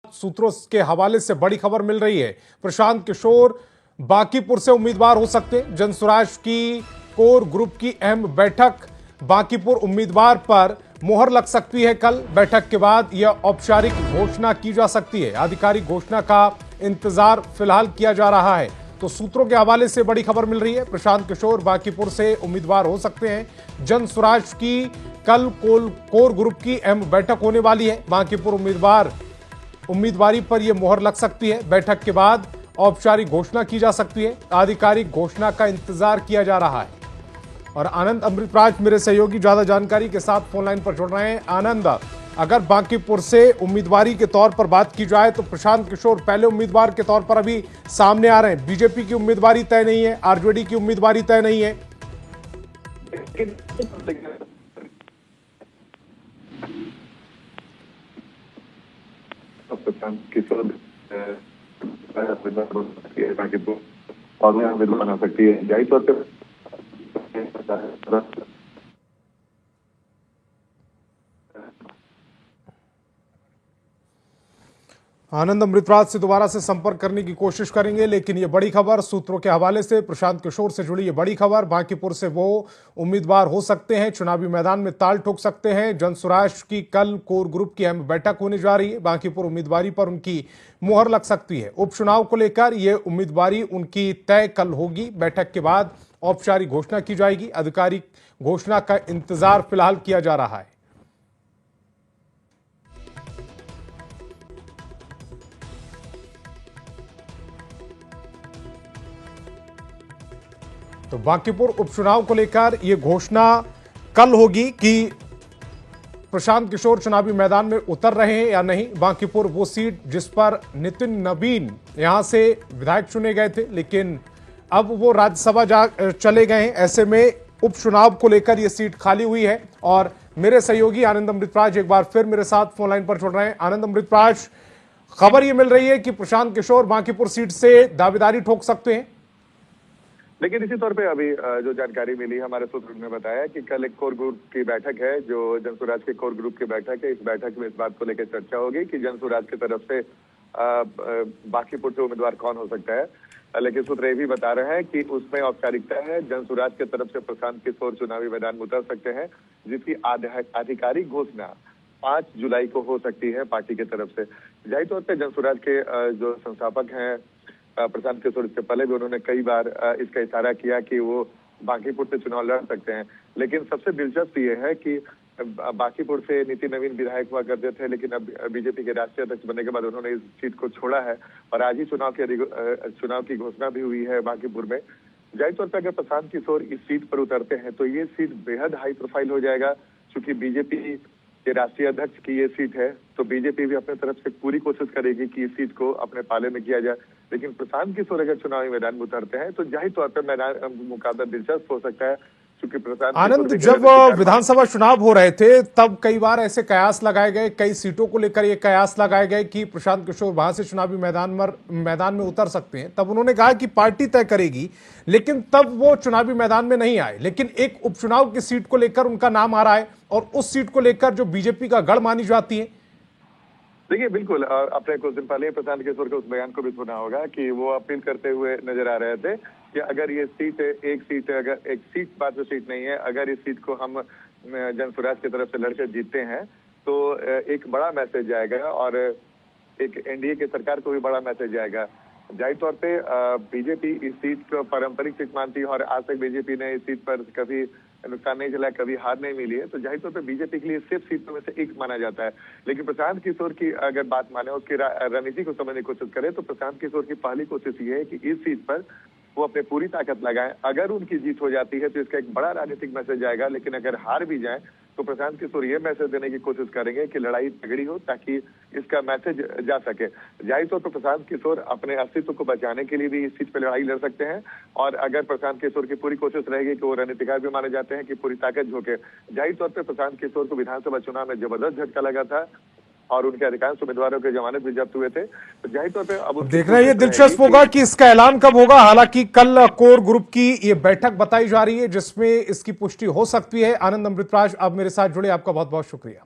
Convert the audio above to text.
सूत्रों के हवाले से बड़ी खबर मिल रही है। प्रशांत किशोर बांकीपुर से उम्मीदवार हो सकते हैं। जनसुराज की कोर ग्रुप की अहम बैठक, बांकीपुर उम्मीदवार पर मोहर लग सकती है। कल बैठक के बाद यह औपचारिक घोषणा की जा सकती है। आधिकारिक घोषणा का इंतजार फिलहाल किया जा रहा है। तो सूत्रों के हवाले से बड़ी खबर मिल रही है। प्रशांत किशोर बांकीपुर से उम्मीदवार हो सकते हैं। जनसुराज की कल कोर ग्रुप की अहम बैठक होने वाली है। बांकीपुर उम्मीदवारी पर यह मोहर लग सकती है। बैठक के बाद औपचारिक घोषणा की जा सकती है। आधिकारिक घोषणा का इंतजार किया जा रहा है। और आनंद अमृतराज मेरे सहयोगी ज्यादा जानकारी के साथ फोन लाइन पर जुड़ रहे हैं। आनंद, अगर बांकीपुर से उम्मीदवारी के तौर पर बात की जाए तो प्रशांत किशोर पहले उम्मीदवार के तौर पर अभी सामने आ रहे हैं। बीजेपी की उम्मीदवारी तय नहीं है, आरजेडी की उम्मीदवारी तय नहीं है। प्रशांत किशोर बना सकती है। जाहिर तौर पर आनंद अमृतराज से दोबारा से संपर्क करने की कोशिश करेंगे, लेकिन ये बड़ी खबर सूत्रों के हवाले से प्रशांत किशोर से जुड़ी ये बड़ी खबर। बांकीपुर से वो उम्मीदवार हो सकते हैं, चुनावी मैदान में ताल ठोक सकते हैं। जनसुराज की कल कोर ग्रुप की अहम बैठक होने जा रही है। बांकीपुर उम्मीदवारी पर उनकी मुहर लग सकती है। उपचुनाव को लेकर ये उम्मीदवारी उनकी तय कल होगी। बैठक के बाद औपचारिक घोषणा की जाएगी। आधिकारिक घोषणा का इंतजार फिलहाल किया जा रहा है। तो बांकीपुर उपचुनाव को लेकर यह घोषणा कल होगी कि प्रशांत किशोर चुनावी मैदान में उतर रहे हैं या नहीं। बांकीपुर वो सीट जिस पर नितिन नवीन यहां से विधायक चुने गए थे, लेकिन अब वो राज्यसभा चले गए हैं। ऐसे में उपचुनाव को लेकर यह सीट खाली हुई है। और मेरे सहयोगी आनंद अमृतराज एक बार फिर मेरे साथ फोन लाइन पर जुड़ रहे हैं। आनंद अमृतराज, खबर यह मिल रही है कि प्रशांत किशोर बांकीपुर सीट से दावेदारी ठोक सकते हैं। लेकिन इसी तौर पे अभी जो जानकारी मिली, हमारे सूत्रों ने बताया कि कल एक कोर ग्रुप की बैठक है, जो जनसुराज के कोर ग्रुप की बैठक है। इस बैठक में इस बात को लेकर चर्चा होगी कि जनसुराज की तरफ से बांकीपुर से उम्मीदवार कौन हो सकता है। लेकिन सूत्र ये भी बता रहे हैं कि उसमें औपचारिकता है। जनसुराज की तरफ से प्रशांत किशोर चुनावी मैदान में उतर सकते हैं, जिसकी आधिकारिक घोषणा 5 जुलाई को हो सकती है पार्टी की तरफ से। जाहिर तौर पर जनसुराज के जो संस्थापक हैं प्रशांत किशोर, इससे पहले भी उन्होंने कई बार इसका इशारा किया कि वो बांकीपुर से चुनाव लड़ सकते हैं। लेकिन सबसे दिलचस्प ये है कि बांकीपुर से नितिन नवीन विधायक हुआ करते थे, लेकिन अब बीजेपी के राष्ट्रीय अध्यक्ष बनने के बाद उन्होंने इस सीट को छोड़ा है। और आज ही चुनाव की घोषणा भी हुई है बांकीपुर में। जाहिर तौर पर अगर प्रशांत किशोर इस सीट पर उतरते हैं तो ये सीट बेहद हाई प्रोफाइल हो जाएगा। क्योंकि बीजेपी के राष्ट्रीय अध्यक्ष की ये सीट है, तो बीजेपी भी अपने तरफ से पूरी कोशिश करेगी कि इस सीट को अपने पाले में किया जाए। लेकिन प्रशांत किशोर अगर चुनावी मैदान में उतरते हैं तो जाहिर तौर पर मैदान मुकाबला दिलचस्प हो सकता है। क्योंकि प्रशांत आनंद, जब विधानसभा चुनाव हो रहे थे तब कई बार ऐसे कयास लगाए गए, कई सीटों को लेकर ये कयास लगाए गए कि प्रशांत किशोर वहां से चुनावी मैदान में उतर सकते हैं। तब उन्होंने कहा कि पार्टी तय करेगी, लेकिन तब वो चुनावी मैदान में नहीं आए। लेकिन एक उपचुनाव की सीट को लेकर उनका नाम आ रहा है, और उस सीट को लेकर जो बीजेपी का गढ़ मानी जाती है। देखिए, बिल्कुल, आपने कुछ दिन पहले प्रशांत किशोर के उस बयान को भी सुना होगा कि वो अपील करते हुए नजर आ रहे थे कि अगर ये सीट अगर एक सीट मात्र सीट नहीं है, अगर इस सीट को हम जनसुराज की तरफ से लड़कर जीतते हैं तो एक बड़ा मैसेज जाएगा और एक एनडीए की सरकार को भी बड़ा मैसेज जाएगा। जाहिर तौर पे बीजेपी इस सीट को पारंपरिक सीट मानती है और आज तक बीजेपी ने इस सीट पर कभी नुकसान नहीं झेला, कभी हार नहीं मिली है। तो जाहिर तौर पे बीजेपी के लिए सिर्फ सीटों में से एक माना जाता है। लेकिन प्रशांत किशोर की अगर बात माने, उसकी रणनीति को समझने की कोशिश करें तो प्रशांत किशोर की पहली कोशिश ये है कि इस सीट पर वो अपने पूरी ताकत लगाएं। अगर उनकी जीत हो जाती है तो इसका एक बड़ा राजनीतिक मैसेज आएगा। लेकिन अगर हार भी जाए तो प्रशांत किशोर ये मैसेज देने की कोशिश करेंगे कि लड़ाई तगड़ी हो, ताकि इसका मैसेज जा सके। जाहिर तौर पर प्रशांत किशोर अपने अस्तित्व को बचाने के लिए भी इस सीट पर लड़ाई लड़ सकते हैं। और अगर प्रशांत किशोर की पूरी कोशिश रहेगी कि वो रणनीतिकार भी माने जाते हैं कि पूरी ताकत झोंके। जाहिर तौर पर प्रशांत किशोर को विधानसभा चुनाव में जबरदस्त झटका लगा था और उनके अधिकांश उम्मीदवारों के जमानत भी जब्त हुए थे। तो जाहिर तौर पे अब देखना ये दिलचस्प होगा कि इसका ऐलान कब होगा। हालांकि कल कोर ग्रुप की ये बैठक बताई जा रही है जिसमें इसकी पुष्टि हो सकती है। आनंद अमृतराज आप मेरे साथ जुड़े, आपका बहुत बहुत शुक्रिया।